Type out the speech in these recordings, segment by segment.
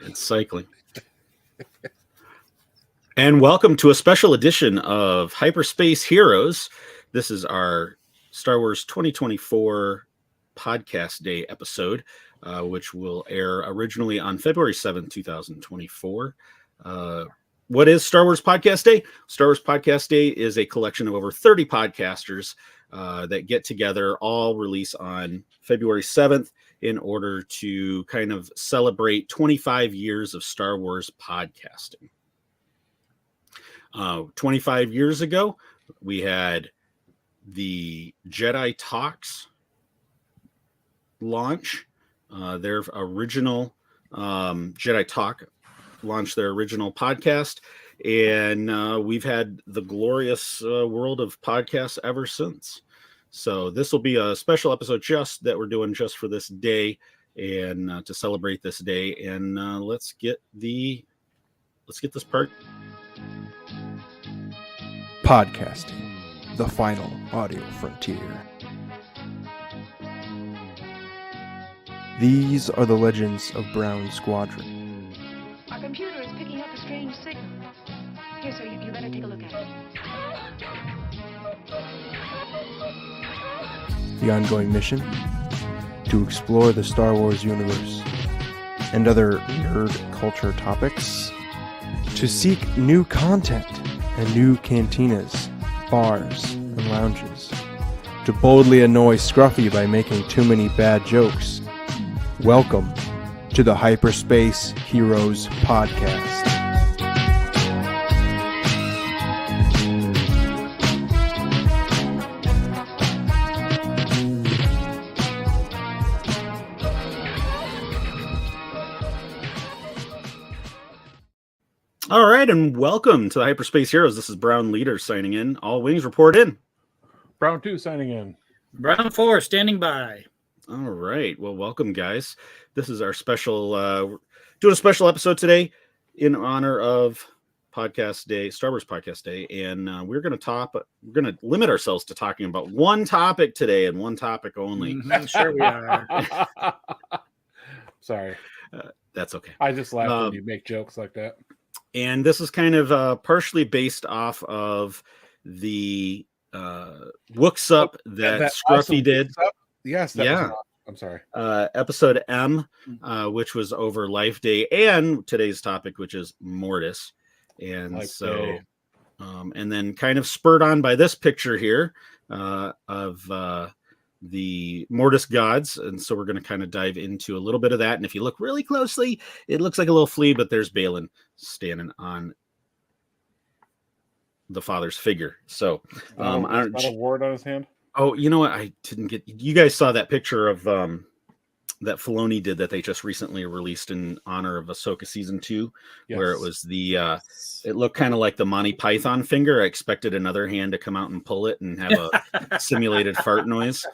It's cycling. And welcome to a special edition of Hyperspace Heroes. This is our Star Wars 2024 Podcast Day episode, which will air originally on February 7th, 2024. What is Star Wars Podcast Day? Star Wars Podcast Day is a collection of over 30 podcasters that get together, all release on February 7th in order to kind of celebrate 25 years of Star Wars podcasting. 25 years ago, we had the Jedi Talks launch. Their original Jedi Talk launched their original podcast, and we've had the glorious world of podcasts ever since. So this will be a special episode just that we're doing just for this day and to celebrate this day. And let's get this part. Podcasting, the final audio frontier. These are the legends of Brown Squadron. Our computer is picking up a strange signal. Here, sir, you better take a look at it. The ongoing mission? To explore the Star Wars universe and other nerd culture topics. To seek new content and new cantinas, bars, and lounges. To boldly annoy Scruffy by making too many bad jokes. Welcome to the Hyperspace Heroes Podcast. All right, and welcome to the Hyperspace Heroes. This is Brown Leader signing in. All wings report in. Brown 2 signing in. Brown 4 standing by. All right. Well, welcome, guys. This is our special, doing a special episode today in honor of Podcast Day, Star Wars Podcast Day, and we're going to limit ourselves to talking about one topic today and one topic only. Sure we are. Sorry. That's okay. I just laugh when you make jokes like that. And this is kind of partially based off of the Wooks Up that Scruffy awesome did. Yes. That was awesome. I'm sorry. Episode M, which was over Life Day, and today's topic, which is Mortis. And Life so, Day. And then kind of spurred on by this picture here of the Mortis gods. And so we're going to kind of dive into a little bit of that. And if you look really closely, it looks like a little flea, but there's Balin standing on the father's figure. So I don't a ward on his hand. Oh, you know what? I didn't get. You guys saw that picture of that Filoni did that they just recently released in honor of Ahsoka season 2, Yes. where it was the. It looked kind of like the Monty Python finger. I expected another hand to come out and pull it and have a simulated fart noise.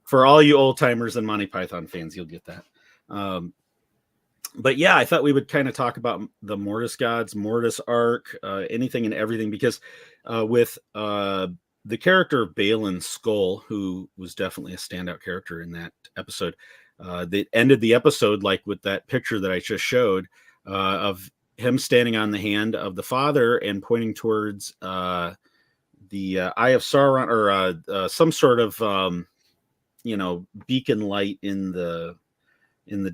For all you old timers and Monty Python fans, you'll get that. But yeah, I thought we would kind of talk about the Mortis gods, Mortis arc, anything and everything, because with the character of Balin Skull, who was definitely a standout character in that episode, they ended the episode like with that picture that I just showed of him standing on the hand of the father and pointing towards the Eye of Sauron, or some sort of beacon light in the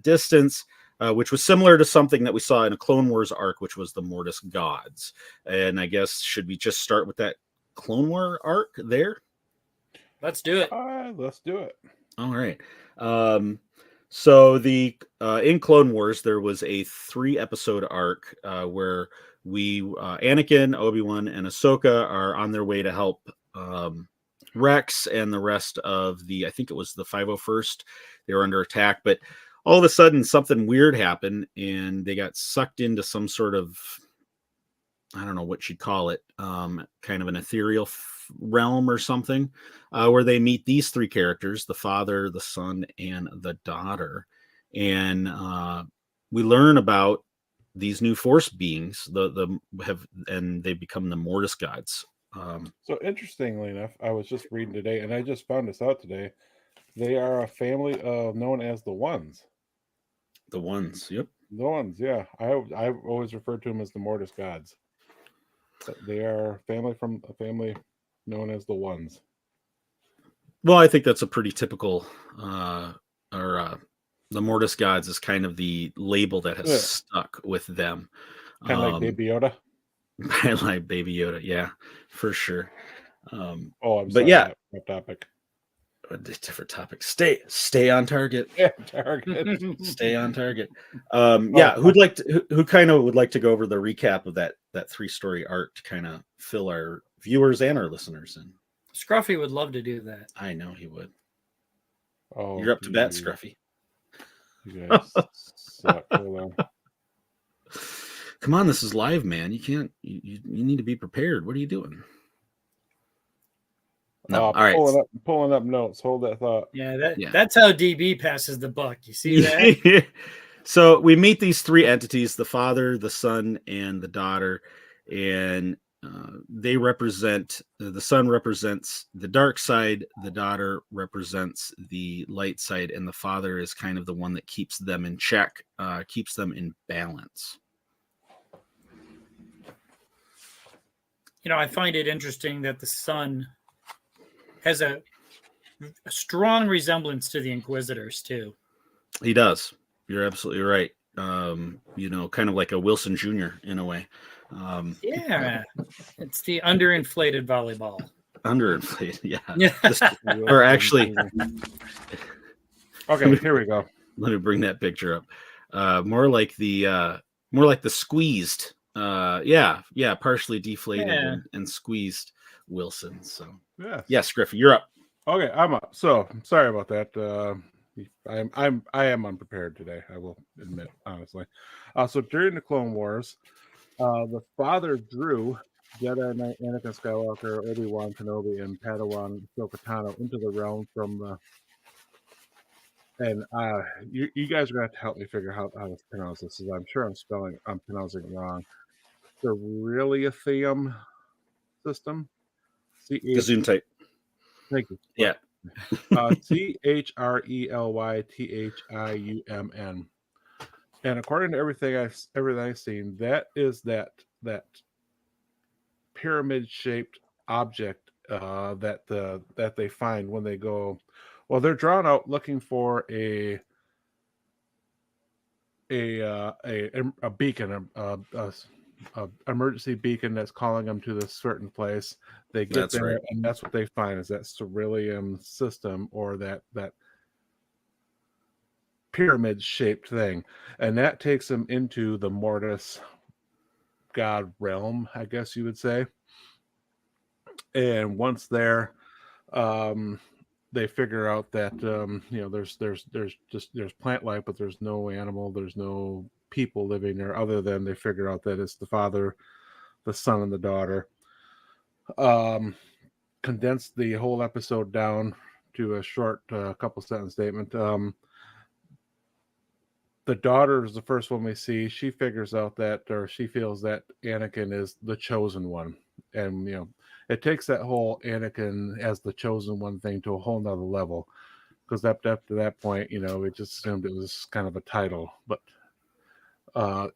distance. Which was similar to something that we saw in a Clone Wars arc, which was the Mortis gods. And I guess, should we just start with that Clone War arc there? Let's do it. Let's do it. All right. So the in Clone Wars, there was a 3-episode arc where Anakin, Obi-Wan, and Ahsoka are on their way to help Rex and the rest of I think it was the 501st. They were under attack, but all of a sudden something weird happened and they got sucked into some sort of, I don't know what you'd call it, kind of an ethereal realm or something, where they meet these 3 characters, the father, the son, and the daughter. And we learn about these new force beings, and they become the Mortis gods. So interestingly enough, I was just reading today, and I just found this out today. They are a family known as the Ones. The ones. Yep. The ones, yeah. I've always referred to them as the Mortis gods. They are a family known as the ones. Well, I think that's a pretty typical, or the Mortis gods is kind of the label that has Yeah. stuck with them. Kind of like Baby Yoda. I like Baby Yoda, yeah, for sure. I'm But sorry, yeah, that topic. a different topic. Stay on target. Yeah, target. Stay on target. Oh, Yeah, who kind of would like to go over the recap of that 3-story arc to kind of fill our viewers and our listeners in? Scruffy would love to do that. I know he would. Oh, You're up to bat, geez. Scruffy. You guys suck. Hold on. Come on, this is live, man. You can't. You need to be prepared. What are you doing? No, all right. Pulling up notes. Hold that thought. Yeah, that's how DB passes the buck. You see that? So we meet these 3 entities: the father, the son, and the daughter, and they represent. The son represents the dark side, the daughter represents the light side, and the father is kind of the one that keeps them in check, keeps them in balance. I find it interesting that the son has a strong resemblance to the Inquisitors too. He does. You're absolutely right. Kind of like a Wilson Jr. in a way. Yeah, it's the underinflated volleyball. Underinflated, yeah. Or actually, okay, here we go. Let me bring that picture up. More like the squeezed. Partially deflated and squeezed Wilson. So yes, Griffey, you're up. Okay, I'm up. So sorry about that. I am unprepared today. I will admit, honestly. So during the Clone Wars, the father drew Jedi Knight Anakin Skywalker, Obi-Wan Kenobi, and Padawan Ahsoka Tano into the realm from. And you guys are gonna have to help me figure out how to pronounce this. I'm sure I'm pronouncing it wrong. The Reliathium system. Gesundheit. Thank you. Yeah. Chrelythium. And according to everything I've seen, that is that pyramid shaped object that they find when they go. Well, they're drawn out looking for a beacon, a emergency beacon that's calling them to this certain place. They get That's there, right. and that's what they find is that Cerulean system, or that pyramid shaped thing, and that takes them into the Mortis god realm, I guess you would say. And once there, they figure out that there's plant life, but there's no animal, there's no people living there, other than they figure out that it's the father, the son, and the daughter. Condensed the whole episode down to a short couple sentence statement. The daughter is the first one we see. She figures out that, or she feels that Anakin is the chosen one, and it takes that whole Anakin as the chosen one thing to a whole nother level, because up to that point, we just assumed it was kind of a title, but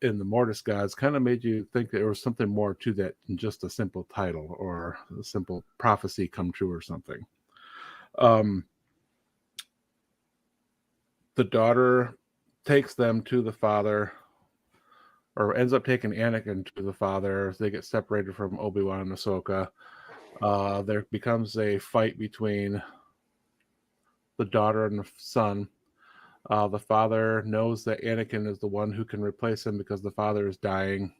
in the Mortis gods kind of made you think there was something more to that than just a simple title or a simple prophecy come true or something. The daughter takes them to the father, or ends up taking Anakin to the father. They get separated from Obi-Wan and Ahsoka. There becomes a fight between the daughter and the son. The father knows that Anakin is the one who can replace him because the father is dying,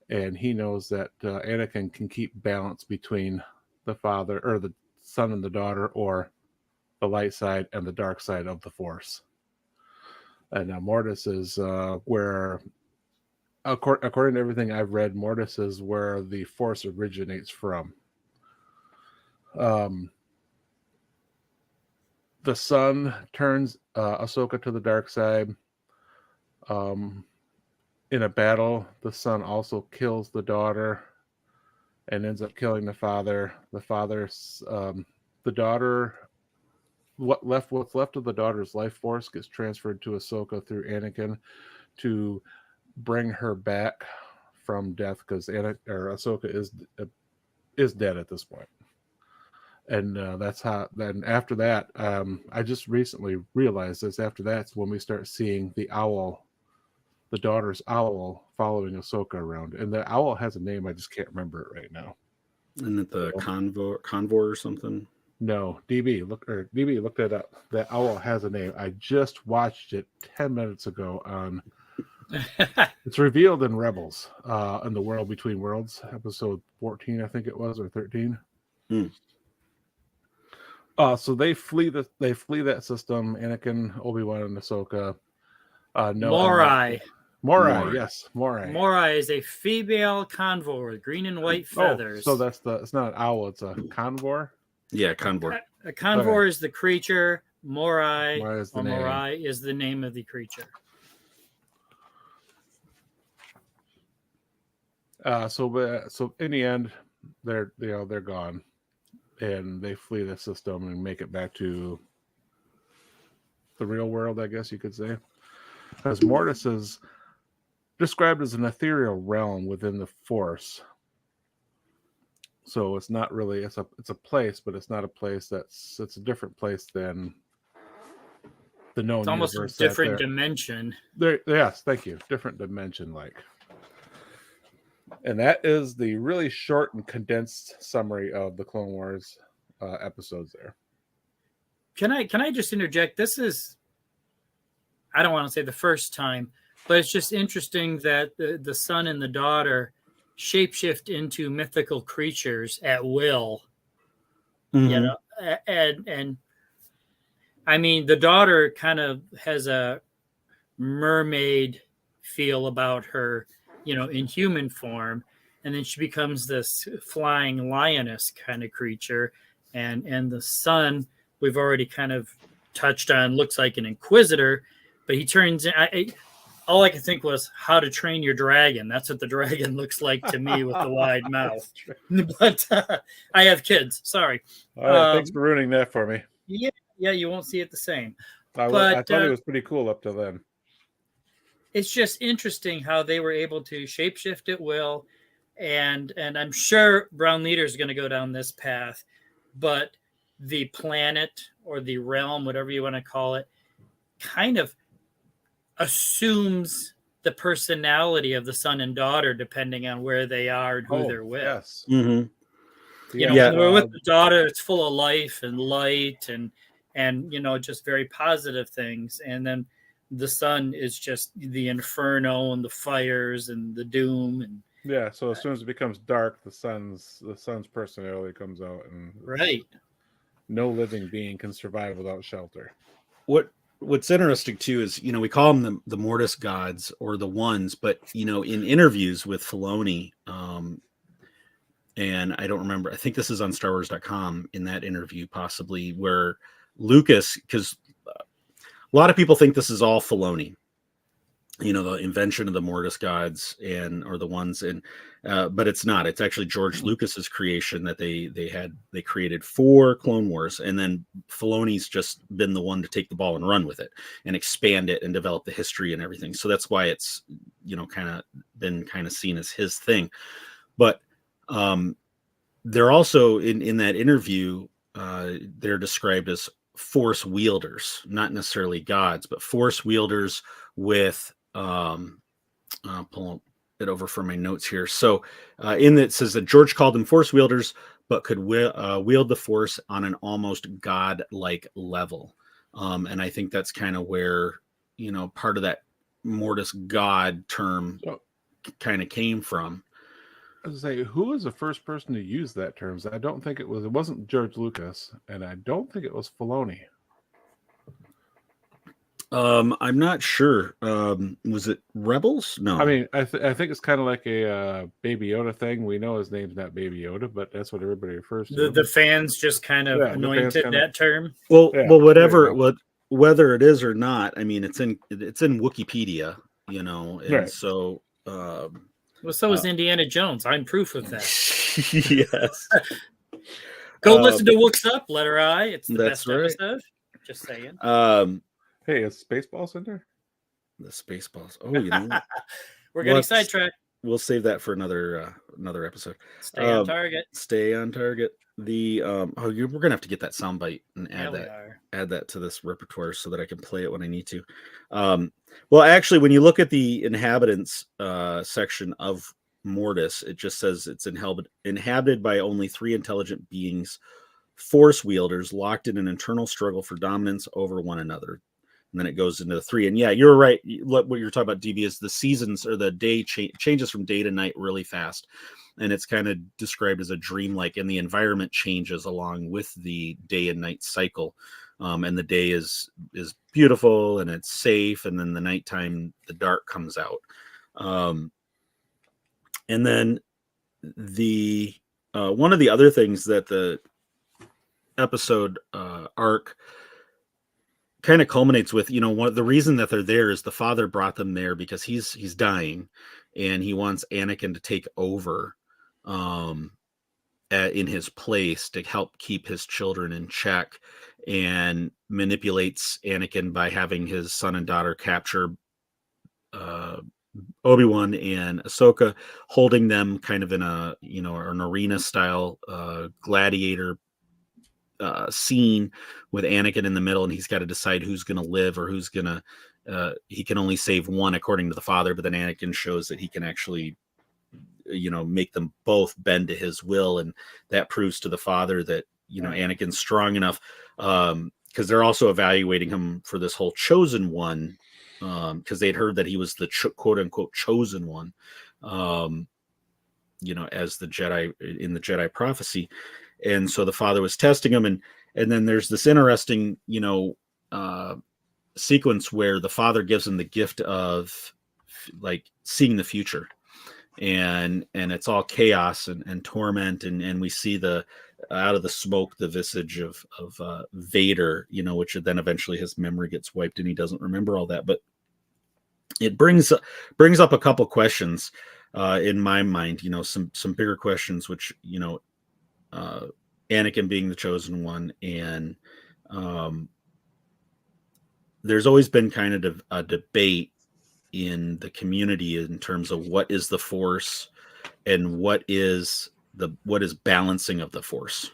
and he knows that Anakin can keep balance between the father, or the son and the daughter, or the light side and the dark side of the Force. And now Mortis is where, according to everything I've read, Mortis is where the Force originates from. The son turns Ahsoka to the dark side. In a battle, the son also kills the daughter and ends up killing the father. The daughter what's left of the daughter's life force gets transferred to Ahsoka through Anakin to bring her back from death, because Ahsoka is dead at this point. And that's how. Then after that, I just recently realized this. After that's when we start seeing the owl, the daughter's owl, following Ahsoka around. And the owl has a name. I just can't remember it right now. Isn't it the convor or something? No, DB, look that up. That owl has a name. I just watched it 10 minutes ago on. It's revealed in Rebels, in the World Between Worlds, episode 14, I think it was, or 13. So they flee that system. Anakin, Obi-Wan, and Ahsoka. Morai. Morai, yes, Morai. Morai is a female convor with green and white feathers. So it's not an owl, it's a convor. Yeah, convor. A convor is the creature. Morai is the Morai is the name of the creature. So in the end, they're gone, and they flee the system and make it back to the real world, I guess you could say. As Mortis is described as an ethereal realm within the Force. So it's not really it's a place, but it's not a place it's a different place than the known. It's almost a different dimension. Yes, thank you. Different dimension, like. And that is the really short and condensed summary of the Clone Wars episodes there. Can I just interject? This is, I don't want to say the first time, but it's just interesting that the son and the daughter shapeshift into mythical creatures at will. Mm-hmm. You know, and I mean, the daughter kind of has a mermaid feel about her, you know, in human form, and then she becomes this flying lioness kind of creature, and the son, we've already kind of touched on, looks like an inquisitor, but he turns in. All I could think was How to Train Your Dragon. That's what the dragon looks like to me with the wide mouth. But I have kids. Sorry. All right, thanks for ruining that for me. Yeah, you won't see it the same. I thought it was pretty cool up to then. It's just interesting how they were able to shapeshift at will, and I'm sure Brown Leader is going to go down this path, but the planet or the realm, whatever you want to call it, kind of assumes the personality of the son and daughter depending on where they are and who they're with. Yes. Mm-hmm. You know, when we're with the daughter, it's full of life and light and you know, just very positive things, and then the sun is just the inferno and the fires and the doom. And yeah, so as soon as it becomes dark, the sun's personality comes out, and right, no living being can survive without shelter. What's interesting too is, you know, we call them the Mortis gods or the ones, but you know, in interviews with Filoni, and I don't remember, I think this is on StarWars.com in that interview, possibly, where Lucas, because a lot of people think this is all Filoni, you know, the invention of the Mortis gods or the ones, and but it's not. It's actually George Lucas's creation that they created for Clone Wars, and then Filoni's just been the one to take the ball and run with it and expand it and develop the history and everything. So that's why it's, you know, kind of been kind of seen as his thing. But they're also in that interview, they're described as Force wielders, not necessarily gods, but Force wielders with pull it over for my notes here. So in that, it says that George called them Force wielders, but could wield the Force on an almost god-like level. And I think that's kind of where, you know, part of that Mortis god term kind of came from. I was say, who was the first person to use that term? I don't think it wasn't George Lucas, and I don't think it was Filoni. I'm not sure. Was it Rebels? No. I mean, I think it's kind of like a Baby Yoda thing. We know his name's not Baby Yoda, but that's what everybody refers to. The fans just kind of anointed that term. Well, whether it is or not, I mean, it's in Wikipedia, you know, and right. So. Well, so is Indiana Jones. I'm proof of that. Yes. Go listen to Wooks Up, Letter I. It's the best right. episode. Just saying. Hey, is Spaceballs in there? The Spaceballs. Oh, you know what? We're We'll getting have to sidetracked. We'll save that for another episode. Stay on target. Stay on target. The we're gonna have to get that soundbite and Yeah, we are. add that to this repertoire so that I can play it when I need to. Well, actually, when you look at the inhabitants section of Mortis, it just says it's inhabited by only 3 intelligent beings, force wielders, locked in an internal struggle for dominance over one another. And then it goes into the 3. And yeah, you're right. What you're talking about, DB, is the seasons or the day changes from day to night really fast. And it's kind of described as a dreamlike, and the environment changes along with the day and night cycle. And the day is beautiful and it's safe. And then the nighttime, the dark comes out. And then the one of the other things that the episode arc kind of culminates with, the reason that they're there is the father brought them there because he's dying, and he wants Anakin to take over in his place to help keep his children in check, and manipulates Anakin by having his son and daughter capture Obi-Wan and Ahsoka, holding them kind of in an arena style gladiator scene with Anakin in the middle, and he's got to decide who's going to live or who's going to. He can only save one according to the father, but then Anakin shows that he can actually, make them both bend to his will, and that proves to the father that Anakin's strong enough. Because they're also evaluating him for this whole chosen one, because they'd heard that he was the quote unquote chosen one, as the Jedi in the Jedi prophecy. And so the father was testing him, and then there's this interesting, sequence where the father gives him the gift of like seeing the future, and it's all chaos and torment, and we see out of the smoke the visage of Vader, which then eventually his memory gets wiped and he doesn't remember all that. But it brings up a couple questions in my mind, some bigger questions, which Anakin being the chosen one, and there's always been kind of a debate in the community in terms of what is the Force and what is balancing of the Force.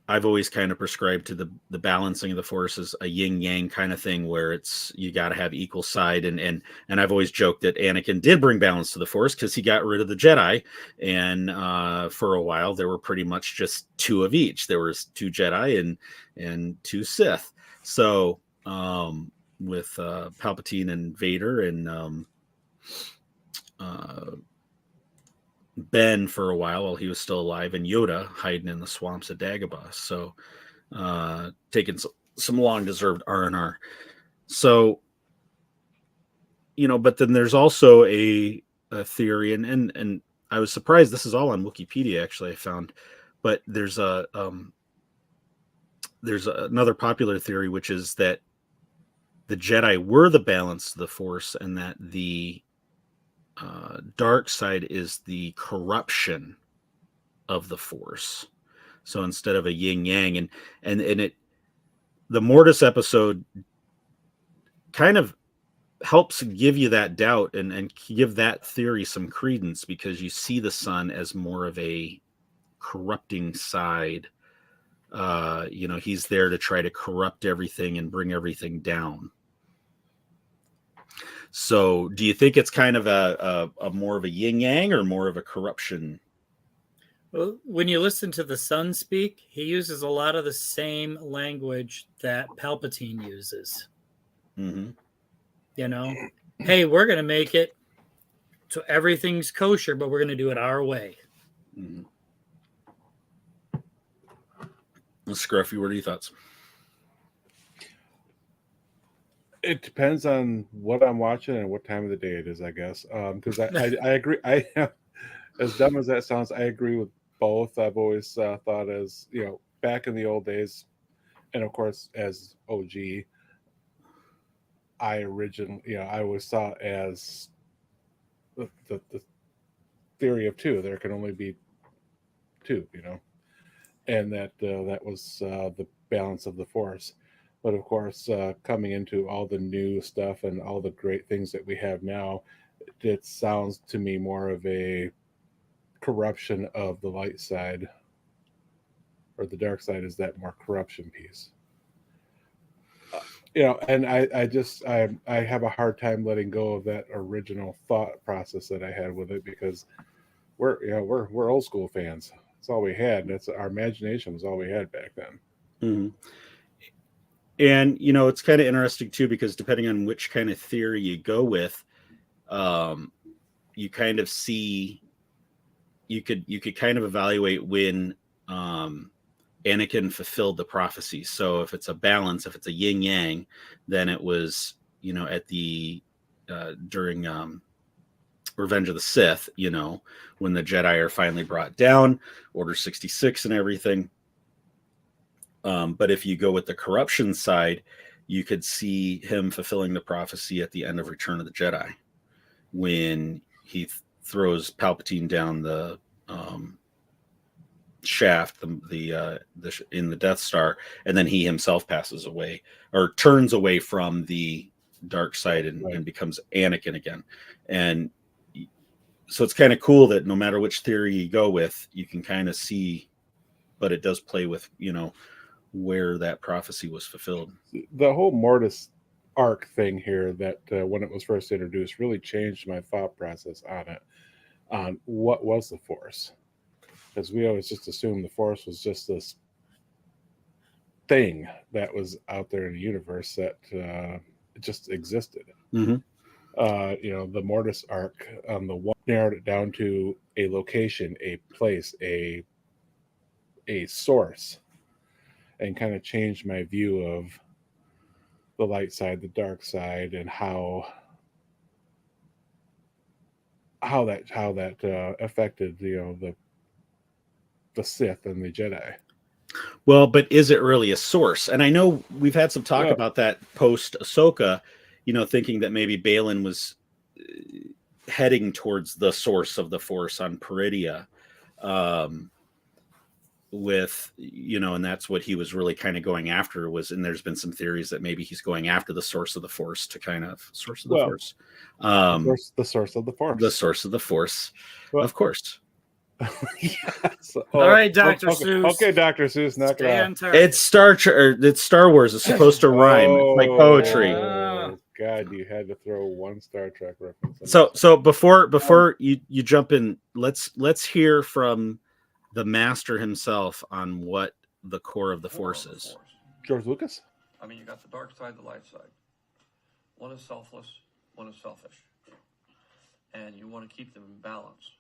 I've always kind of prescribed to the balancing of the Force as a yin yang kind of thing, where it's you got to have equal side, and I've always joked that Anakin did bring balance to the Force because he got rid of the Jedi, and for a while there were pretty much just 2 of each. There was 2 Jedi and 2 Sith. So with Palpatine and Vader and Ben for a while he was still alive, and Yoda hiding in the swamps of Dagobah. So taking some long-deserved R&R. So, but then there's also a theory, and I was surprised, this is all on Wikipedia actually, I found, but there's another popular theory, which is that the Jedi were the balance to the Force, and that the dark side is the corruption of the Force. So instead of a yin yang, and the Mortis episode kind of helps give you that doubt and give that theory some credence, because you see the son as more of a corrupting side. He's there to try to corrupt everything and bring everything down. So do you think it's kind of a more of a yin yang or more of a corruption? Well, when you listen to the son speak, he uses a lot of the same language that Palpatine uses. Mm-hmm. Hey, we're going to make it so everything's kosher, but we're going to do it our way. Mm-hmm. Scruffy, what are your thoughts? It depends on what I'm watching and what time of the day it is, I guess. Because I agree. I as dumb as that sounds, I agree with both. I've always thought, as back in the old days, and of course as OG, I always saw it as the theory of 2. There can only be 2, and that was the balance of the Force. But of course, coming into all the new stuff and all the great things that we have now, it sounds to me more of a corruption of the light side, or the dark side is that more corruption piece. And I have a hard time letting go of that original thought process that I had with it, because we're old school fans. That's all we had. That's our imagination was all we had back then. Mm-hmm. And it's kind of interesting too, because depending on which kind of theory you go with, you kind of see, you could kind of evaluate when Anakin fulfilled the prophecy. So if it's a balance, if it's a yin yang, then it was at the during Revenge of the Sith, when the Jedi are finally brought down, Order 66 and everything. But if you go with the corruption side, you could see him fulfilling the prophecy at the end of Return of the Jedi, when he throws Palpatine down the shaft, the in the Death Star, and then he himself passes away, or turns away from the dark side and becomes Anakin again. And so it's kind of cool that no matter which theory you go with, you can kind of see, but it does play with where that prophecy was fulfilled. The whole Mortis arc thing here, that when it was first introduced, really changed my thought process on it, on what was the Force. Because we always just assumed the Force was just this thing that was out there in the universe that just existed. Mm-hmm. The Mortis arc on the one narrowed it down to a location, a place, a source, and kind of changed my view of the light side, the dark side, and how that affected the Sith and the Jedi. Well, but is it really a source? And I know we've had some talk about that post Ahsoka, thinking that maybe Balin was heading towards the source of the Force on Peridia, and that's what he was really kind of going after and there's been some theories that maybe he's going after the source of the Force to kind of source of the Force. The source of the Force. The source of the Force, of course. Yes. All right, Dr. Seuss. Okay, Dr. Seuss, knock it off. It's Star Wars. It's supposed to rhyme. It's like poetry. Oh, God, you had to throw one Star Trek reference. So before you jump in, let's hear from the master himself on what the core of the Force is. George Lucas? I mean, you got the dark side, the light side. One is selfless, one is selfish. And you want to keep them in balance.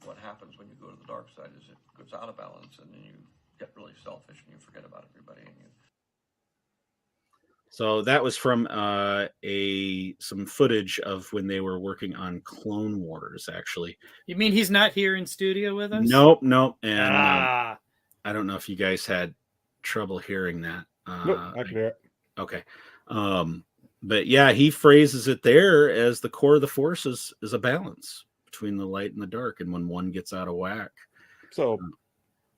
What happens when you go to the dark side is it goes out of balance, and then you get really selfish and you forget about everybody. So that was from some footage of when they were working on Clone Wars, actually. You mean he's not here in studio with us? Nope. And I don't know if you guys had trouble hearing that. Nope, I can hear it. Okay. But yeah, he phrases it there as the core of the Force is a balance between the light and the dark, and when one gets out of whack. So,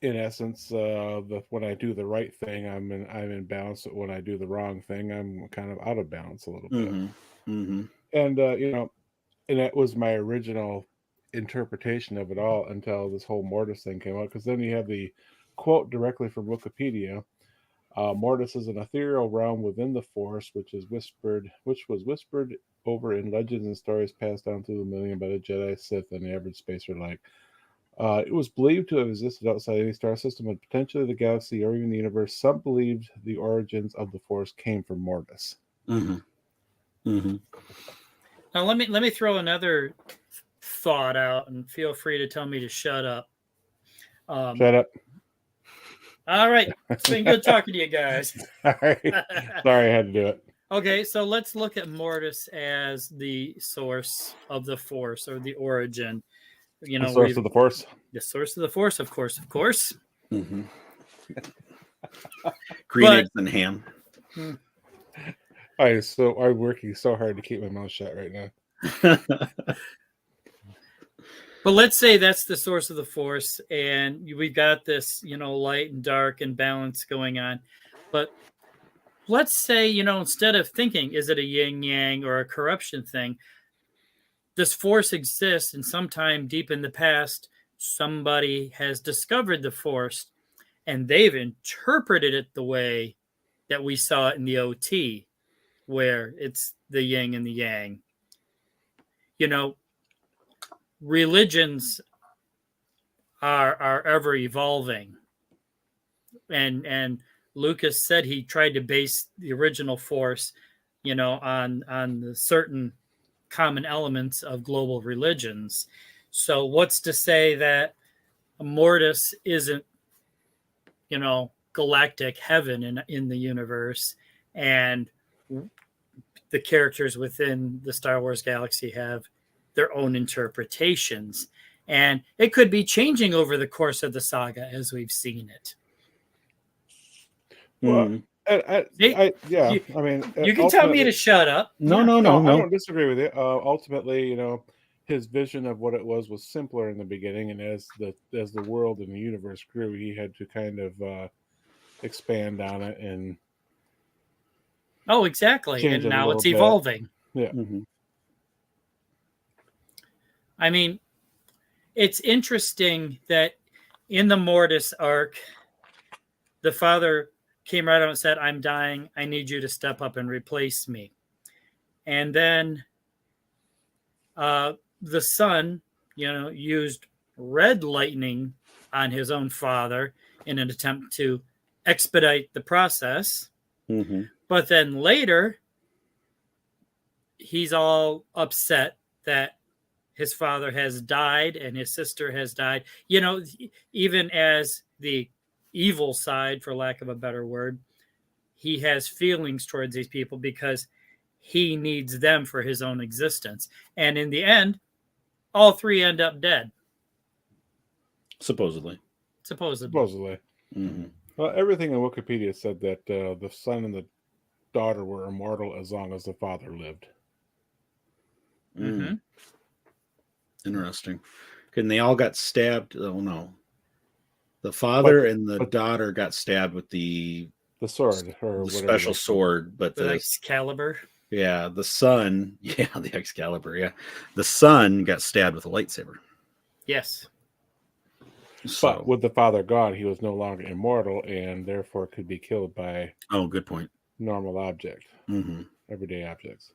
in essence, when I do the right thing, I'm in balance. But when I do the wrong thing, I'm kind of out of balance a little bit. Mm-hmm. Mm-hmm. And and that was my original interpretation of it all until this whole Mortis thing came out. Because then you have the quote directly from Wikipedia. Mortis is an ethereal realm within the Force, which was whispered over in legends and stories passed down through the millennium by the Jedi, Sith, and the average spacer alike. It was believed to have existed outside any star system and potentially the galaxy or even the universe. Some believed the origins of the Force came from Mortis. Mm-hmm. Mm-hmm. Now let me throw another thought out, and feel free to tell me to shut up. Shut up. All right. It's been good talking to you guys. All right. Sorry I had to do it. Okay, so let's look at Mortis as the source of the Force, or the origin. The source of the Force. The source of the Force, of course. Mm-hmm. Green eggs and ham. I'm working so hard to keep my mouth shut right now. But let's say that's the source of the force, and we've got this, light and dark and balance going on. But let's say, instead of thinking, is it a yin yang or a corruption thing? This force exists, and sometime deep in the past, somebody has discovered the force, and they've interpreted it the way that we saw it in the OT, where it's the yin and the yang. Religions are ever evolving, and Lucas said he tried to base the original force, on the certain common elements of global religions. So what's to say that Mortis isn't, galactic heaven in the universe, and the characters within the Star Wars galaxy have their own interpretations, and it could be changing over the course of the saga as we've seen it. Well, yeah. I mean, you can tell me to shut up. No. I don't disagree with you. Ultimately, his vision of what it was simpler in the beginning, and as the world and the universe grew, he had to kind of expand on it and. Oh, exactly. And now it's evolving. Yeah. Mm-hmm. I mean, it's interesting that in the Mortis arc, the father came right out and said, "I'm dying. I need you to step up and replace me." And then the son, used red lightning on his own father in an attempt to expedite the process. Mm-hmm. But then later, he's all upset that his father has died and his sister has died. Even as the evil side, for lack of a better word, he has feelings towards these people because he needs them for his own existence. And in the end, all three end up dead. Supposedly. Mm-hmm. Well, everything in Wikipedia said that the son and the daughter were immortal as long as the father lived. Mm-hmm. Interesting. And they all got stabbed. Oh no, the father and the daughter got stabbed with the sword or the special sword, but the Excalibur. Yeah, the son. Yeah, the Excalibur. Yeah, the son got stabbed with a lightsaber. Yes. So, but with the father gone, he was no longer immortal and therefore could be killed by. Oh, good point. Normal object, everyday objects.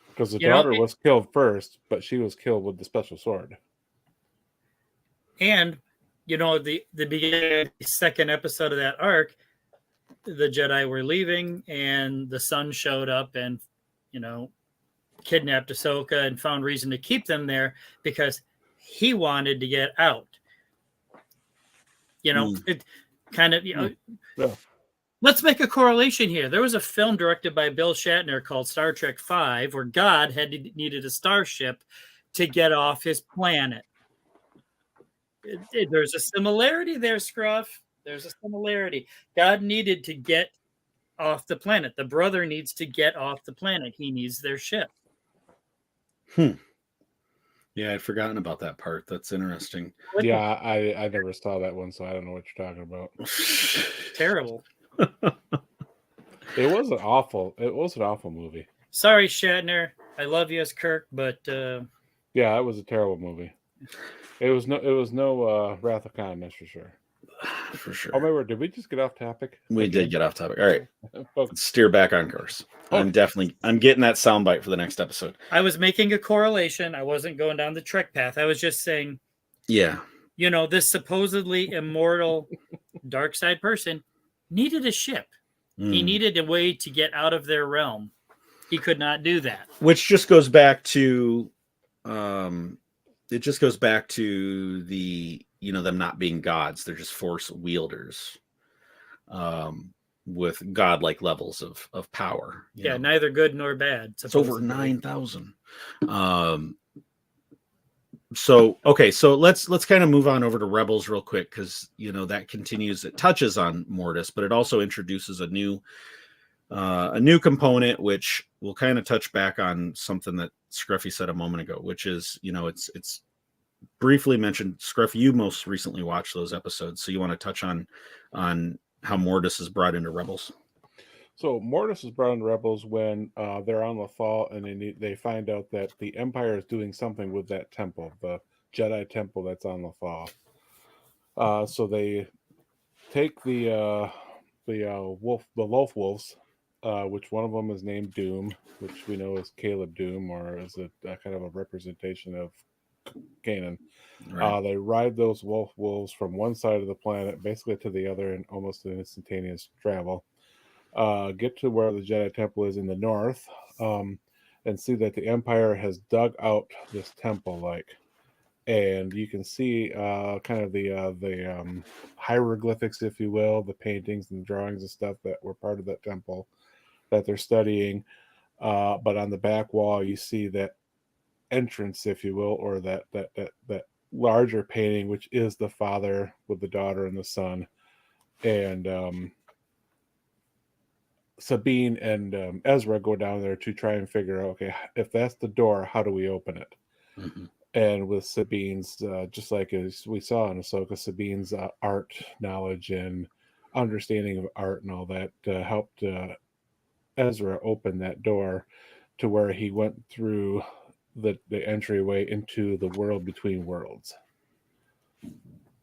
Because the daughter was killed first, but she was killed with the special sword. And, the beginning of the second episode of that arc, the Jedi were leaving and the son showed up and, kidnapped Ahsoka and found reason to keep them there because he wanted to get out. It kind of, Yeah. Let's make a correlation here. There was a film directed by Bill Shatner called Star Trek V where God needed a starship to get off his planet. There's a similarity there, Scruff. There's a similarity. God needed to get off the planet. The brother needs to get off the planet. He needs their ship. Yeah, I'd forgotten about that part. That's interesting. Yeah, I never saw that one, so I don't know what you're talking about. Terrible. It was an awful movie. Sorry, Shatner. I love you as Kirk, but yeah, it was a terrible movie. It was no Wrath of Khan, that's for sure. For sure. Oh, remember, did we just get off topic? We did get off topic. All right. Let's steer back on course. I'm getting that soundbite for the next episode. I was making a correlation. I wasn't going down the Trek path. I was just saying, yeah, this supposedly immortal dark side person needed a ship. He needed a way to get out of their realm. He could not do that. Which just goes back to the them not being gods. They're just force wielders with godlike levels of power. Neither good nor bad. It's over 9,000. So let's kind of move on over to Rebels real quick because that continues. It touches on Mortis, but it also introduces a new component which we'll kind of touch back on something that Scruffy said a moment ago, which is, it's briefly mentioned. Scruffy, you most recently watched those episodes, so you want to touch on how Mortis is brought into Rebels. So Mortis is brought into Rebels when they're on Lothal, and they find out that the Empire is doing something with that temple, the Jedi temple that's on Lothal. So they take the Loth Wolves, which one of them is named Doom, which we know is Caleb Doom, or is it kind of a representation of Kanan. Right. They ride those wolves from one side of the planet basically to the other in almost an instantaneous travel. Get to where the Jedi Temple is in the north, and see that the Empire has dug out this temple, and you can see kind of the hieroglyphics, if you will, the paintings and drawings and stuff that were part of that temple that they're studying. But on the back wall, you see that entrance, if you will, or that larger painting, which is the father with the daughter and the son, and Sabine and Ezra go down there to try and figure out, okay, if that's the door, how do we open it? Mm-hmm. And with Sabine's, just like as we saw in Ahsoka, Sabine's art knowledge and understanding of art and all that helped Ezra open that door to where he went through the entryway into the world between worlds,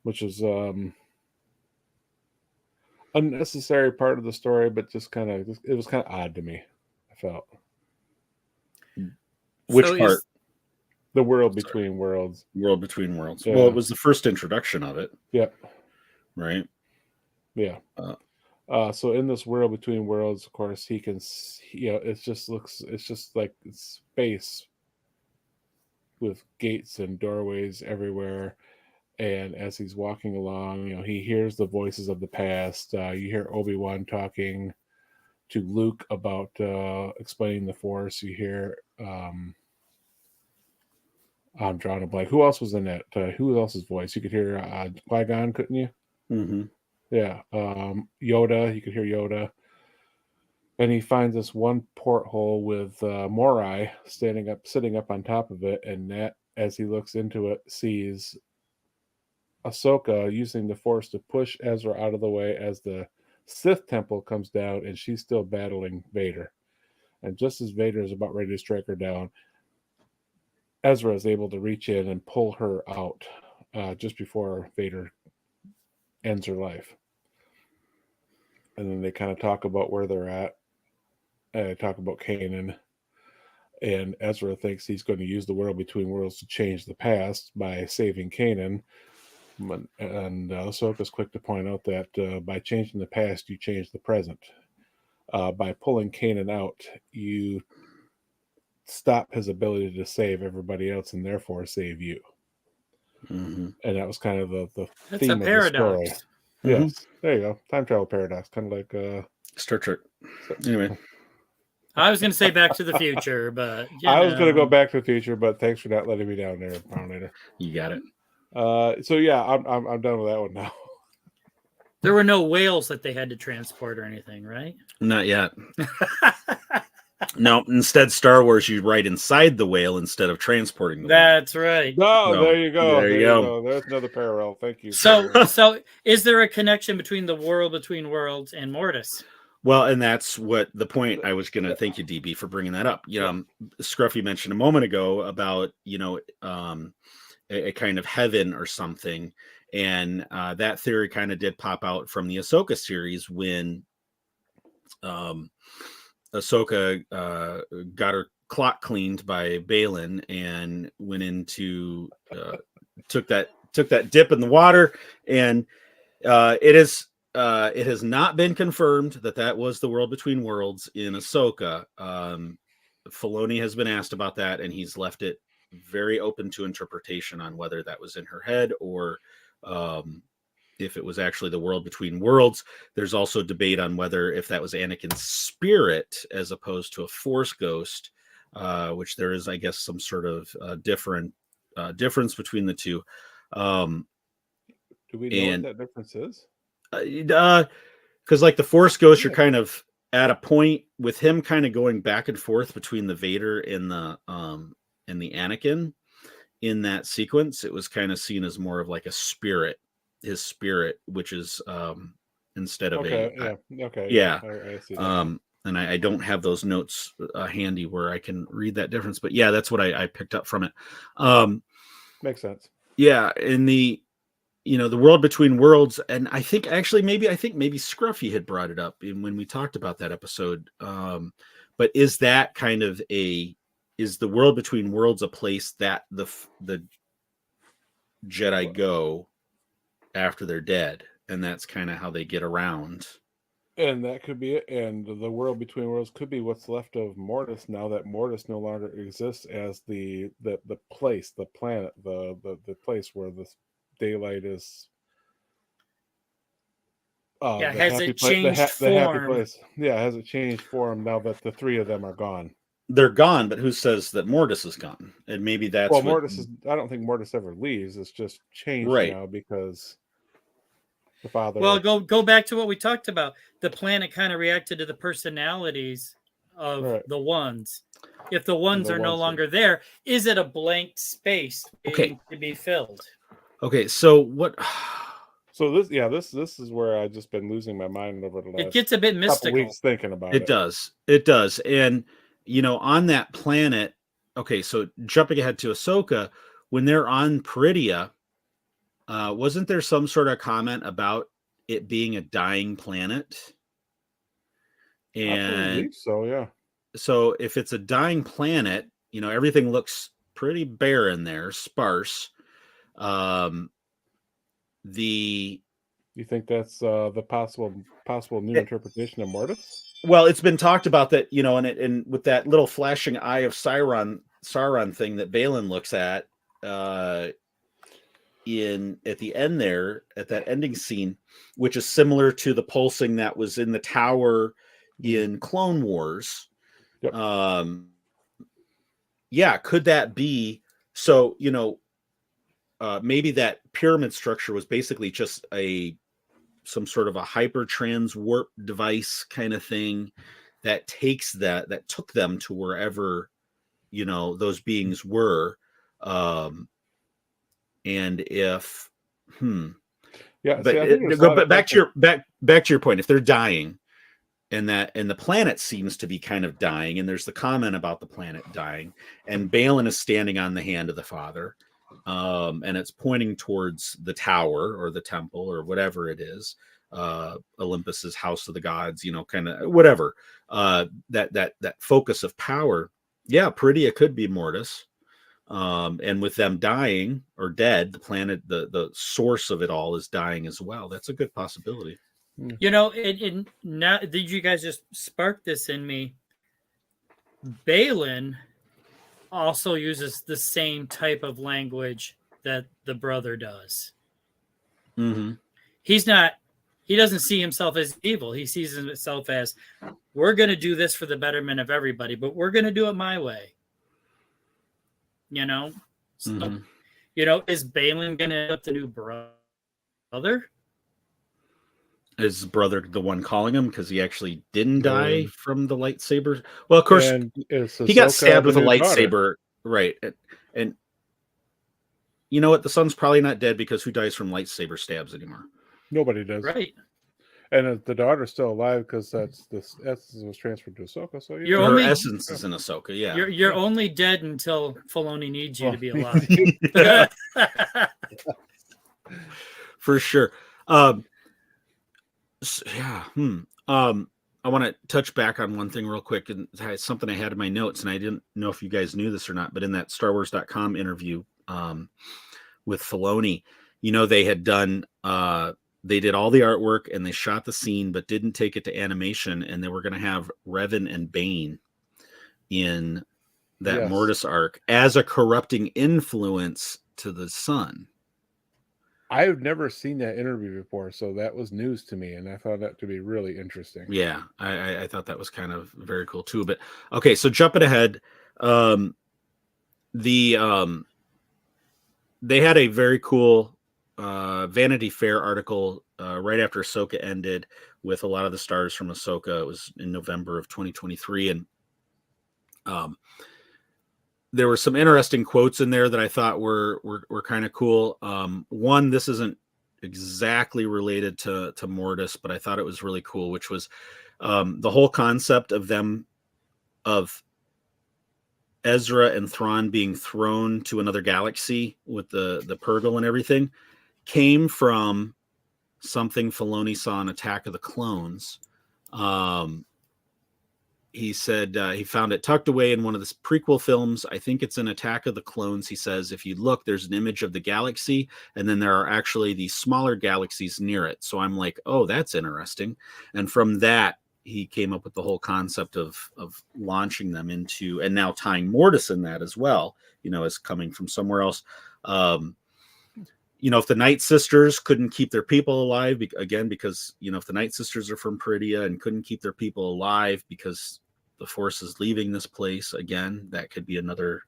which is unnecessary part of the story, but just kind of, it was kind of odd to me, I felt. Which part? The world between worlds. World between worlds. Yeah. Well, it was the first introduction of it. Yep. Right. Yeah. So in this world between worlds, of course, he can, it's just like space with gates and doorways everywhere. And as he's walking along, he hears the voices of the past. You hear Obi-Wan talking to Luke about explaining the Force. You hear, I'm drawing a blank. Who else was in that? Who else's voice? You could hear Qui-Gon, couldn't you? Mm-hmm. Yeah. Yoda. You could hear Yoda. And he finds this one porthole with Morai sitting up on top of it, and that, as he looks into it, sees Ahsoka using the Force to push Ezra out of the way as the Sith temple comes down, and she's still battling Vader. And just as Vader is about ready to strike her down, Ezra is able to reach in and pull her out just before Vader ends her life. And then they kind of talk about where they're at. Talk about Kanan. And Ezra thinks he's going to use the world between worlds to change the past by saving Kanan. And Ahsoka's quick to point out that by changing the past, you change the present. By pulling Kanan out, you stop his ability to save everybody else and therefore save you. Mm-hmm. And that was kind of the That's theme a of the story. paradox. Mm-hmm. Yes, there you go. Time travel paradox, kind of like Star Trek. Anyway, I was going to say Back to the Future, but I was going to go Back to the Future, but thanks for not letting me down there, Pound. you got it. So yeah, I'm done with that one now. there were no whales that they had to transport or anything, right? Not yet. No, instead, Star Wars, you ride inside the whale instead of transporting the whale. That's right. No, So, there you go. there you go. There's another parallel. Thank you. So is there a connection between the world between worlds and Mortis? Well, and that's what the point I was going to thank you, DB, for bringing that up. Scruffy mentioned a moment ago about, a kind of heaven or something. And that theory kind of did pop out from the Ahsoka series when Ahsoka got her clock cleaned by Balin and went into took that dip in the water, and it has not been confirmed that was the world between worlds in Ahsoka. Filoni has been asked about that, and he's left it very open to interpretation on whether that was in her head or if it was actually the world between worlds. There's also debate on whether if that was Anakin's spirit as opposed to a Force ghost, which there is, I guess, some sort of difference between the two. Do we know what that difference is? Because like the Force ghost, you're kind of at a point with him kind of going back and forth between the Vader and the Anakin in that sequence, it was kind of seen as more of like a spirit, his spirit, which is instead of Okay. yeah. I see that. And I don't have those notes handy where I can read that difference, but yeah, that's what I picked up from it. Makes sense. Yeah, in the the world between worlds, and I think maybe Scruffy had brought it up when we talked about that episode. But is that kind of is the world between worlds a place that the Jedi go after they're dead, and that's kind of how they get around? And that could be it. And the world between worlds could be what's left of Mortis now that Mortis no longer exists as the place, the planet, the place where the daylight is. Yeah, The has happy it place, changed the happy form? place. Yeah, has it changed form now that the three of them are gone? They're gone, but who says that Mortis is gone? And maybe that's Well, what, Mortis is. I don't think Mortis ever leaves. It's just changed right. now because the father. Well, go back to what we talked about. The planet kind of reacted to the personalities of Right. the ones. If the ones The are no ones longer there, is it a blank space waiting to be filled? Okay, so what? So this is where I've just been losing my mind over the last. It gets a bit couple mystical. weeks thinking about it. It does, and on that planet. Okay, so jumping ahead to Ahsoka, when they're on Peridia, wasn't there some sort of comment about it being a dying planet? And I believe so, yeah. So if it's a dying planet, everything looks pretty barren there, sparse. You think that's the possible new interpretation of Mortis? Well, it's been talked about that, and with that little flashing eye of Sauron thing that Balin looks at at the end there, at that ending scene, which is similar to the pulsing that was in the tower in Clone Wars. Yep. Yeah, could that be so? Maybe that pyramid structure was basically just some sort of a hyper trans warp device kind of thing that took them to wherever those beings were. And if yeah, but back to your point, if they're dying and the planet seems to be kind of dying, and there's the comment about the planet dying, and Balin is standing on the hand of the father, and it's pointing towards the tower or the temple or whatever it is, Olympus's house of the gods, kind of whatever, that focus of power. Yeah, Peridia could be Mortis. And with them dying or dead, the planet, the source of it all is dying as well. That's a good possibility. Now did you guys just spark this in me? Balin also uses the same type of language that the brother does. Mm-hmm. He doesn't see himself as evil. He sees himself as, we're going to do this for the betterment of everybody, but we're going to do it my way. So, is Balin going to end up the new brother? Is his brother the one calling him because he actually didn't die from the lightsaber? Well, of course, he got stabbed with a lightsaber, right? And you know what? The son's probably not dead because who dies from lightsaber stabs anymore? Nobody does, right? And the daughter's still alive because this essence was transferred to Ahsoka. So her essence is in Ahsoka. Yeah, you're only dead until Filoni needs you to be alive. For sure. I want to touch back on one thing real quick, and it's something I had in my notes, and I didn't know if you guys knew this or not, but in that StarWars.com interview with Filoni, they had done, they did all the artwork and they shot the scene, but didn't take it to animation, and they were going to have Revan and Bane in that Mortis arc as a corrupting influence to the son. I've never seen that interview before, so that was news to me, and I found that to be really interesting. Yeah, I thought that was kind of very cool too. But okay, so jumping ahead, they had a very cool Vanity Fair article right after Ahsoka ended, with a lot of the stars from Ahsoka. It was in November of 2023, and there were some interesting quotes in there that I thought were kind of cool. One, this isn't exactly related to Mortis, but I thought it was really cool, which was the whole concept of Ezra and Thrawn being thrown to another galaxy with the Purgle and everything came from something Filoni saw in Attack of the Clones. He said he found it tucked away in one of the prequel films. I think it's in Attack of the Clones. He says, if you look, there's an image of the galaxy, and then there are actually these smaller galaxies near it. So I'm like, oh, that's interesting. And from that, he came up with the whole concept of launching them into, and now tying Mortis in that as well, as coming from somewhere else. If the Night Sisters couldn't keep their people alive, again, because, if the Night Sisters are from Peridia and couldn't keep their people alive because the Force is leaving this place, again, that could be another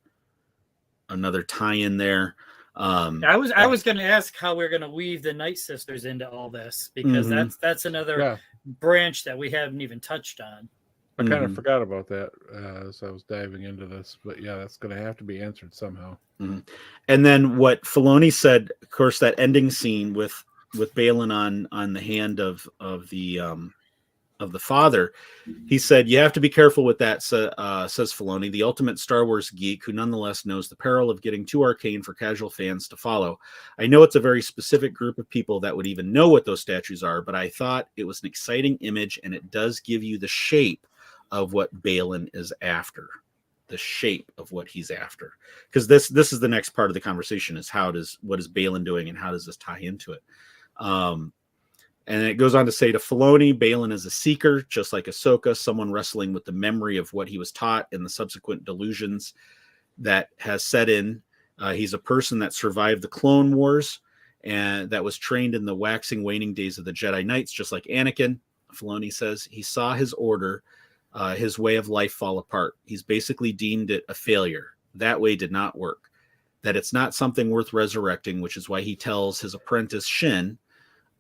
tie-in there. I was going to ask how we're going to weave the Night Sisters into all this, because that's another branch that we haven't even touched on. I kind of forgot about that as I was diving into this, but yeah, that's going to have to be answered somehow. And then what Filoni said, of course, that ending scene with Baylan on the hand of the father, he said, you have to be careful with that, says Filoni, the ultimate Star Wars geek who nonetheless knows the peril of getting too arcane for casual fans to follow. I know it's a very specific group of people that would even know what those statues are, but I thought it was an exciting image, and it does give you the shape of what Baylan is after, the shape of what he's after. Because this is the next part of the conversation, is what is Baylan doing and how does this tie into it? And it goes on to say, to Filoni, Baylan is a seeker, just like Ahsoka, someone wrestling with the memory of what he was taught and the subsequent delusions that has set in. He's a person that survived the Clone Wars and that was trained in the waxing, waning days of the Jedi Knights, just like Anakin. Filoni says he saw his order, his way of life fall apart. He's basically deemed it a failure. That way did not work. That it's not something worth resurrecting, which is why he tells his apprentice Shin,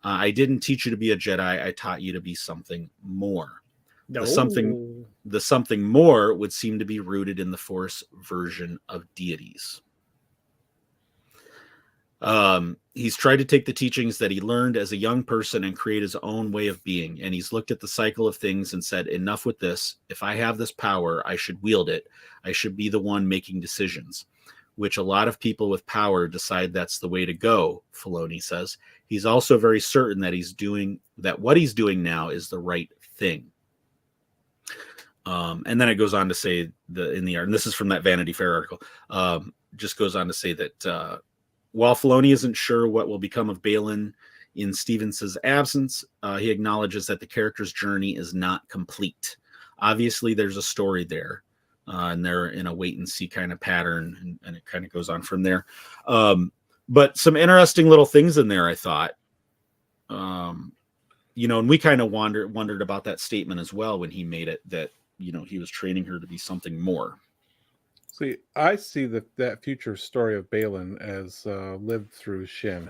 I didn't teach you to be a Jedi. I taught you to be something more. No. The something more would seem to be rooted in the Force version of deities. He's tried to take the teachings that he learned as a young person and create his own way of being. And he's looked at the cycle of things and said, enough with this. If I have this power, I should wield it. I should be the one making decisions, which a lot of people with power decide that's the way to go, Filoni says. He's also very certain that what he's doing now is the right thing. And then it goes on to say and this is from that Vanity Fair article, just goes on to say that while Filoni isn't sure what will become of Baylan in Stevens' absence, he acknowledges that the character's journey is not complete. Obviously, there's a story there. And they're in a wait and see kind of pattern, and it kind of goes on from there. But some interesting little things in there, I thought. And we kind of wondered about that statement as well when he made it, that, he was training her to be something more. See, I see that future story of Baylan as lived through Shin.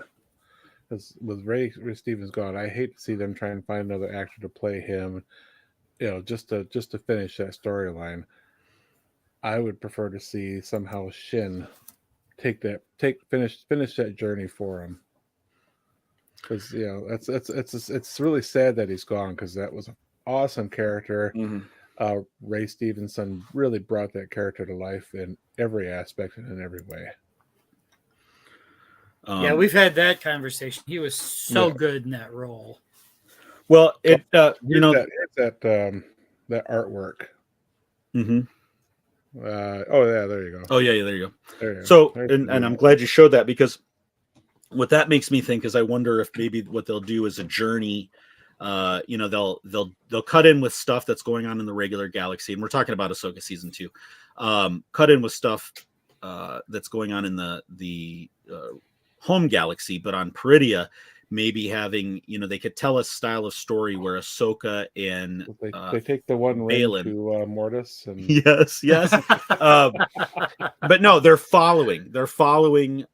As with Ray Stevens gone, I hate to see them try and find another actor to play him, just to finish that storyline. I would prefer to see somehow Shin finish that journey for him, because it's really sad that he's gone, because that was an awesome character. Ray Stevenson really brought that character to life in every aspect and in every way. Yeah, we've had that conversation. He was so good in that role. Well, that artwork. Mm-hmm. There you go. Oh yeah, there you go. So, and I'm glad you showed that, because what that makes me think is, I wonder if maybe what they'll do is a journey. They'll cut in with stuff that's going on in the regular galaxy, and we're talking about Ahsoka season 2. Cut in with stuff that's going on in the home galaxy, but on Peridia, maybe having, they could tell a style of story where Ahsoka and They take the one ring Balin. to Mortis, and yes. But no, they're following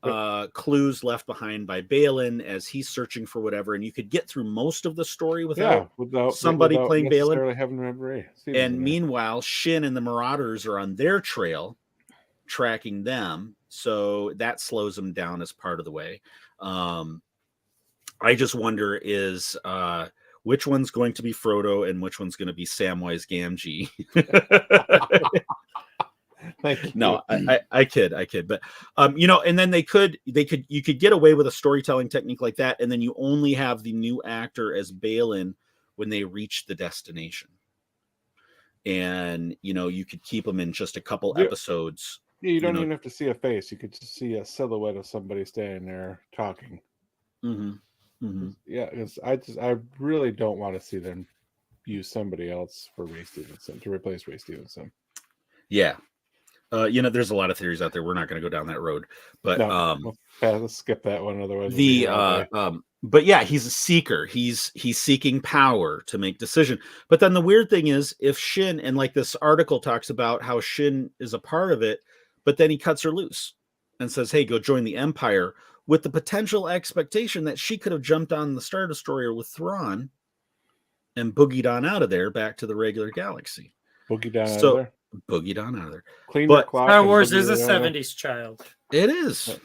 clues left behind by Balin as he's searching for whatever, and you could get through most of the story without somebody playing Balin. Having and meanwhile, Shin and the Marauders are on their trail, tracking them, so that slows them down as part of the way. I just wonder is which one's going to be Frodo and which one's going to be Samwise Gamgee. No, I kid, but and then you could get away with a storytelling technique like that, and then you only have the new actor as Balin when they reach the destination, and you could keep them in just a couple episodes. Yeah, you don't even have to see a face; you could just see a silhouette of somebody standing there talking. Mm-hmm. Mm-hmm. Yeah, because I really don't want to see them use somebody else for Ray Stevenson to replace Ray Stevenson. Yeah. There's a lot of theories out there. We're not going to go down that road, but let's skip that one. Otherwise, but yeah, he's a seeker. He's seeking power to make decision. But then the weird thing is, if Shin, and like this article talks about how Shin is a part of it, but then he cuts her loose and says, "Hey, go join the Empire," with the potential expectation that she could have jumped on the Star Destroyer with Thrawn and boogied on out of there back to the regular galaxy. Boogied on out of there. Boogied on out of there. Clean your clock. Star Wars is a 70s child. It is.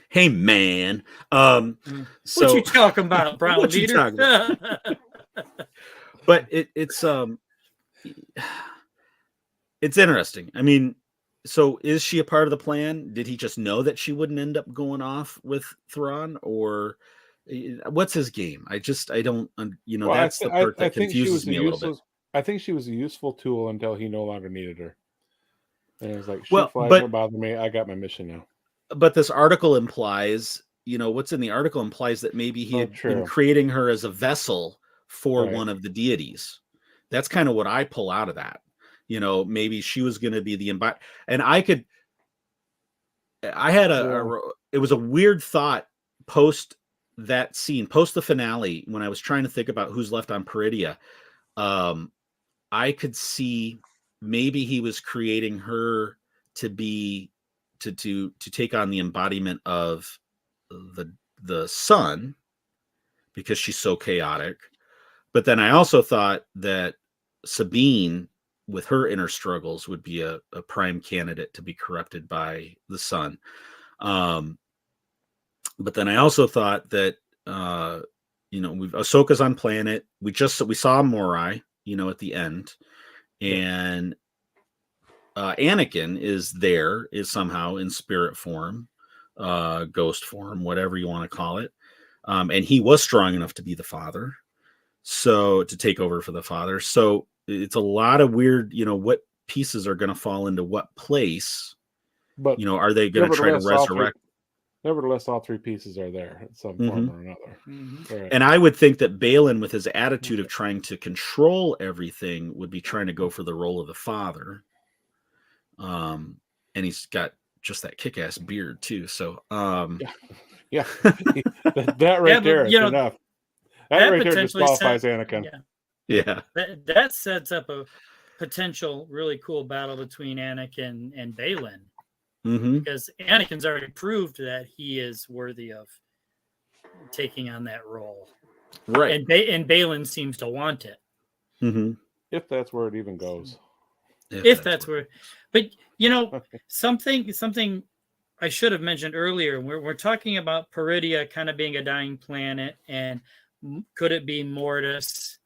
Hey, man. So, what you talking about, Brown what leader? You talking about? But it's interesting. I mean, so is she a part of the plan? Did he just know that she wouldn't end up going off with Thrawn, or what's his game? I don't, that's the part that confuses me a little bit. I think she was a useful tool until he no longer needed her. And it was like, don't bother me. I got my mission now. But this article implies, what's in the article implies that maybe he had been creating her as a vessel for one of the deities. That's kind of what I pull out of that. Maybe she was going to be the and it was a weird thought post that scene, post the finale, when I was trying to think about who's left on Peridia. I could see maybe he was creating her to be to take on the embodiment of the sun, because she's so chaotic. But then I also thought that Sabine, with her inner struggles, would be a prime candidate to be corrupted by the sun. But then I also thought that Ahsoka's on planet. We saw Morai, at the end, and Anakin is somehow in spirit form, ghost form, whatever you want to call it. And he was strong enough to be the father, so to take over for the father. So it's a lot of weird, what pieces are going to fall into what place, but are they going to try to resurrect? Nevertheless, all three pieces are there in some form or another. Mm-hmm. Right. And I would think that Balin, with his attitude of trying to control everything, would be trying to go for the role of the father. And he's got just that kick-ass beard too. So, yeah. that right there is enough. That right there disqualifies Anakin. Yeah. That sets up a potential really cool battle between Anakin and Balin. Mm-hmm. Because Anakin's already proved that he is worthy of taking on that role, right? And Balin seems to want it. Mm-hmm. If that's where it even goes. If that's where, but something I should have mentioned earlier. We're talking about Peridia kind of being a dying planet, and could it be Mortis?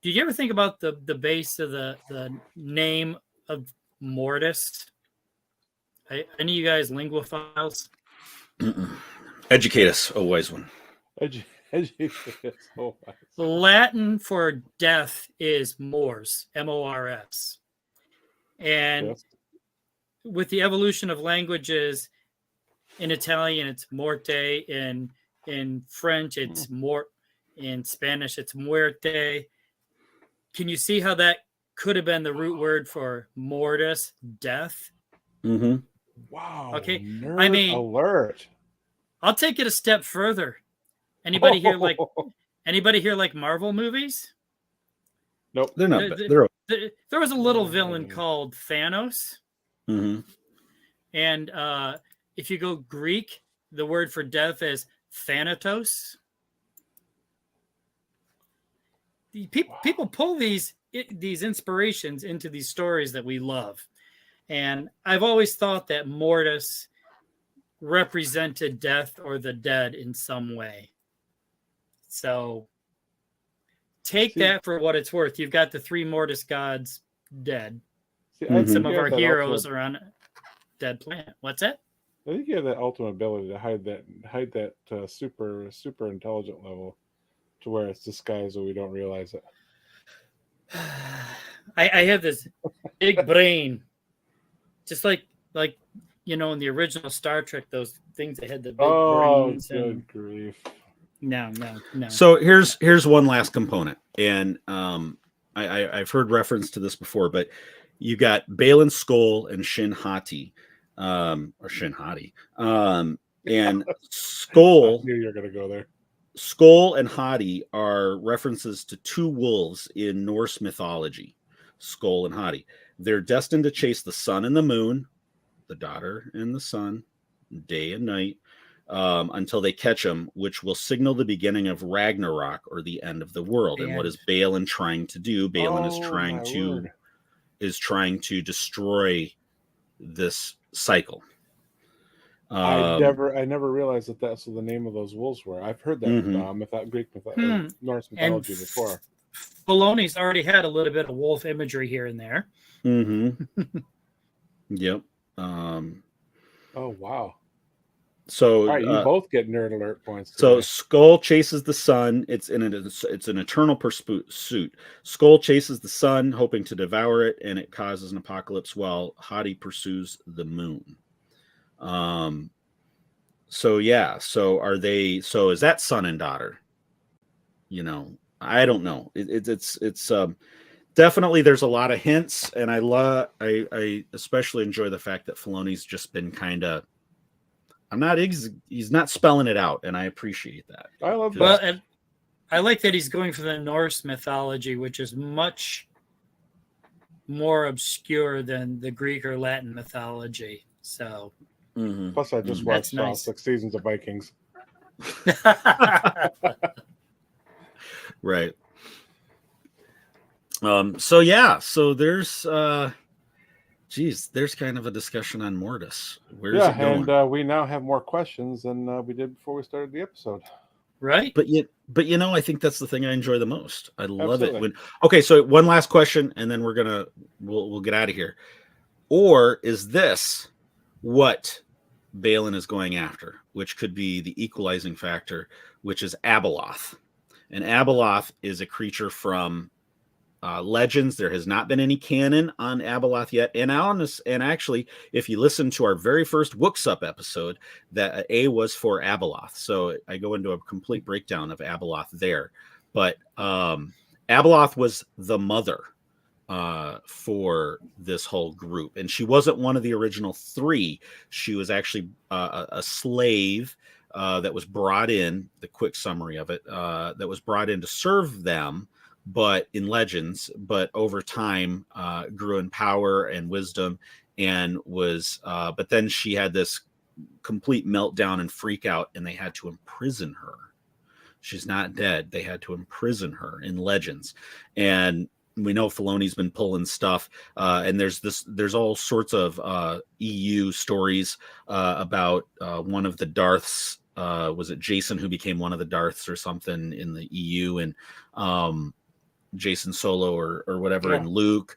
Did you ever think about the base of the name of Mortis? Any of you guys linguophiles? Educate us, a wise one. Educate us, oh wise. Latin for death is mors, M-O-R-S. And with the evolution of languages, in Italian it's morte, in French it's mort, in Spanish it's muerte. Can you see how that could have been the root word for mortis, death? Mm-hmm. Wow. Okay. Nerd alert. I'll take it a step further. Anybody here like Marvel movies? Nope. They're not. There was a little villain called Thanos, Mm-hmm. and if you go Greek, the word for death is Thanatos. People pull these inspirations into these stories that we love, and I've always thought that Mortis represented death or the dead in some way. So take that for what it's worth. You've got the 3 Mortis gods dead. Some of our heroes are on a dead planet. What's that? I think you have that ultimate ability to hide that super intelligent level to where it's disguised so we don't realize it. I have this big brain, just like in the original Star Trek, those things that had the big brains. Good grief! No. So here's one last component, and I've heard reference to this before, but you got Balin Skoll and Shin Hati, or Shin Hati, and Skoll. I knew you were going to go there. Skoll and Hati are references to 2 wolves in Norse mythology. Skoll and Hati. They're destined to chase the sun and the moon, the daughter and the son, day and night, until they catch them, which will signal the beginning of Ragnarok, or the end of the world. And what is Balin trying to do? Balin is trying to destroy this cycle. I never realized that that's what the name of those wolves were. I've heard that Greek Norse mythology before. Filoni's already had a little bit of wolf imagery here and there. Mm-hmm. Yep. Oh wow! So all right, you both get nerd alert points today. So Skoll chases the sun. It's an eternal pursuit. Skoll chases the sun, hoping to devour it, and it causes an apocalypse while Hati pursues the moon. So is that son and daughter? I don't know. It's definitely, there's a lot of hints, and I especially enjoy the fact that Filoni's just been kind of, he's not spelling it out, and I appreciate that. I love that. Well, and I like that he's going for the Norse mythology, which is much more obscure than the Greek or Latin mythology. So, plus, I just watched all 6 seasons of Vikings. Right. So there's there's kind of a discussion on Mortis. Where's it going? And we now have more questions than we did before we started the episode. Right. But I think that's the thing I enjoy the most. I love it when so one last question, and then we'll get out of here. Or is this what Balin is going after, which could be the equalizing factor, which is Abeloth? And Abeloth is a creature from Legends. There has not been any canon on Abeloth yet. And actually, if you listen to our very first Wooks Up episode, that A was for Abeloth. So I go into a complete breakdown of Abeloth there. But Abeloth was the mother for this whole group. And she wasn't one of the original 3. She was actually a slave that was brought in, the quick summary of it, that was brought in to serve them, but in Legends, but over time grew in power and wisdom, and was, but then she had this complete meltdown and freak out, and they had to imprison her. She's not dead. They had to imprison her in Legends. And we know Filoni's been pulling stuff, and there's all sorts of EU stories about one of the Darths. Was it Jason who became one of the Darths or something in the EU, and Jason Solo or whatever, and Luke,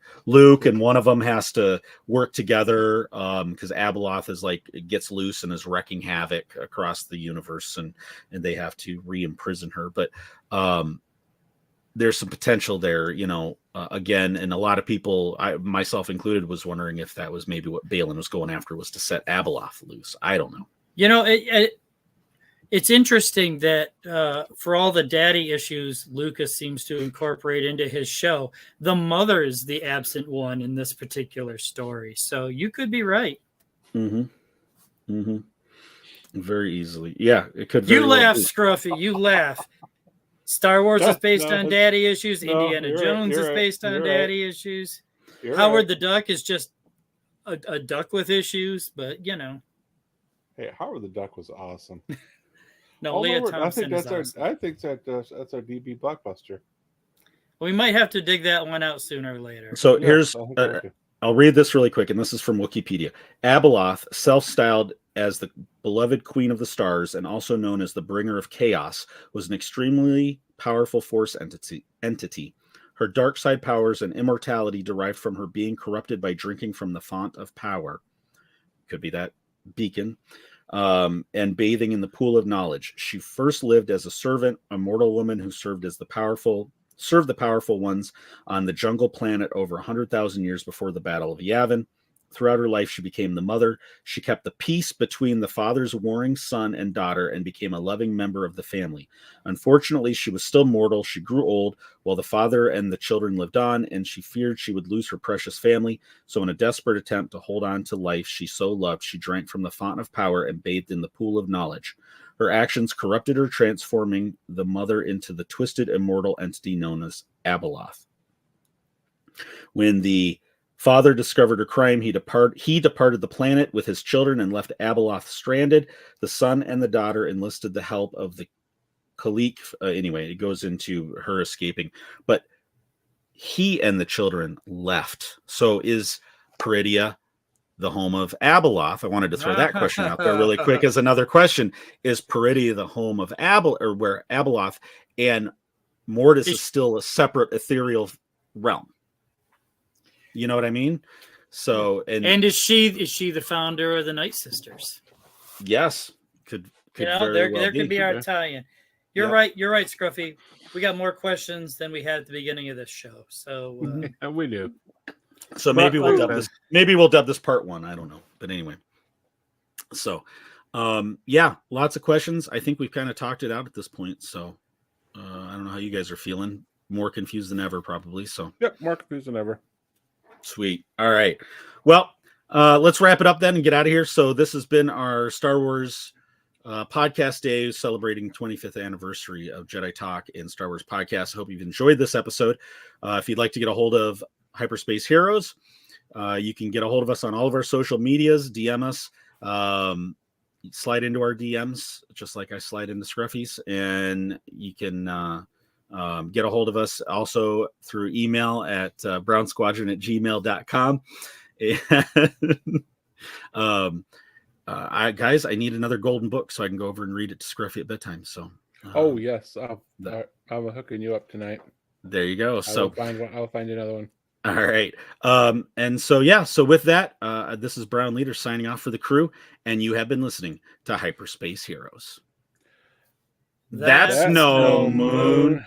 and one of them has to work together because Abeloth gets loose and is wrecking havoc across the universe, and they have to re-imprison her. But there's some potential there, again, and a lot of people, myself included, was wondering if that was maybe what Balin was going after, was to set Abeloth loose. I don't know. It's interesting that for all the daddy issues Lucas seems to incorporate into his show, the mother is the absent one in this particular story. So you could be right. Mm-hmm. Mm-hmm. Very easily. Yeah, it could. You Very well laugh, be. Scruffy. You laugh. Star Wars is based on daddy issues. no, Indiana you're right, Jones you're is right, based on you're daddy issues. You're Howard right. the Duck is just a duck with issues, but you know. Hey, Howard the Duck was awesome. No, All Leah over, Thompson is awesome. I think that's our DB blockbuster. We might have to dig that one out sooner or later. So Yeah, here's. I think we have to. I'll read this really quick, and this is from Wikipedia. Abeloth, self-styled as the beloved Queen of the Stars and also known as the Bringer of Chaos, was an extremely powerful force entity. Her dark side powers and immortality derived from her being corrupted by drinking from the font of power. Could be that beacon. And bathing in the pool of knowledge. She first lived as a servant, a mortal woman who served the powerful ones on the jungle planet over 100,000 years before the Battle of Yavin. Throughout her life, she became the mother. She kept the peace between the father's warring son and daughter and became a loving member of the family. Unfortunately, she was still mortal. She grew old while the father and the children lived on, and she feared she would lose her precious family. So in a desperate attempt to hold on to life she so loved, she drank from the font of power and bathed in the pool of knowledge. Her actions corrupted her, transforming the mother into the twisted, immortal entity known as Abeloth. When the father discovered her crime, he departed the planet with his children and left Abeloth stranded. The son and the daughter enlisted the help of the Khalik. Anyway, it goes into her escaping. But he and the children left. So is Peridia the home of Abeloth? I wanted to throw that question out there really quick as another question. Is Peridia the home of where Abeloth and Mortis is still a separate ethereal realm? You know what I mean? So and is she the founder of the Night Sisters? Yes, could there could be our tie-in. You're Yep. right, Scruffy. We got more questions than we had at the beginning of this show. So And we do. So maybe we'll dub this. Maybe we'll dub this part 1. I don't know, but anyway. So, yeah, lots of questions. I think we've kind of talked it out at this point. So, I don't know how you guys are feeling. More confused than ever, probably. So, Yep, more confused than ever. Sweet. All right. Well, let's wrap it up then and get out of here. So, this has been our Star Wars podcast day celebrating 25th anniversary of Jedi Talk and Star Wars podcast. I hope you've enjoyed this episode. If you'd like to get a hold of Hyperspace Heroes, you can get a hold of us on all of our social medias. DM us, slide into our DMs just like I slide into Scruffy's, and you can get a hold of us also through email at brownsquadron@gmail.com. And guys, I need another golden book so I can go over and read it to Scruffy at bedtime. So oh yes, I'm hooking you up tonight. There you go. So I'll find another one. All right. And so, yeah, so with that, this is Brown Leader signing off for the crew, and you have been listening to Hyperspace Heroes. That's no moon.